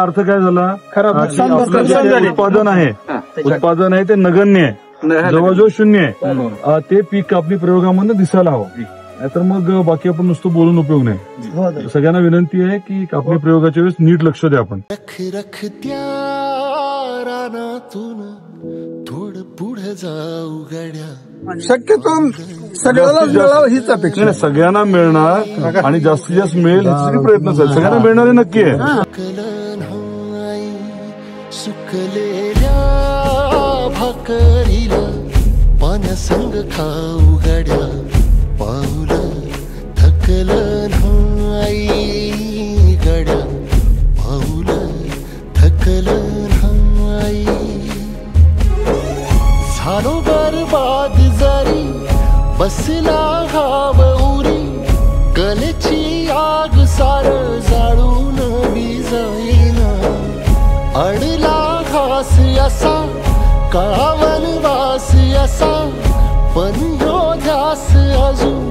अर्थ काय झाला, खराब की आपलं जे उत्पादन आहे ते नगण्य आहे, जवळजवळ शून्य आहे. ते पीक कापणी प्रयोगामध्ये दिसायला हवं, नाहीतर मग बाकी आपण नुसतं बोलून उपयोग नाही. सगळ्यांना विनंती आहे की कापणी प्रयोगाच्या वेळेस नीट लक्ष द्या. आपण थोडं पुढे जाऊ गड्या, शक्यतो सगळ्याला मिळावं हीच अपेक्षा. सगळ्यांना मिळणार आणि जास्तीत जास्त मिळेल ह्यासाठी प्रयत्न चालू. सगळ्यांना मिळणारे नक्की आहे. सुकलेल्या भाकरीला पाण्यासंग खाऊ गड्या, पाऊल थकलं नाही गड्या, पाऊल थकलं नाही. झालो बरबाद जरी बसला घाव उरी, कलेची आग सार जाळून विजाईना. अडला घास असा काळा वनवास असा, पण ह्यो ध्यास अजून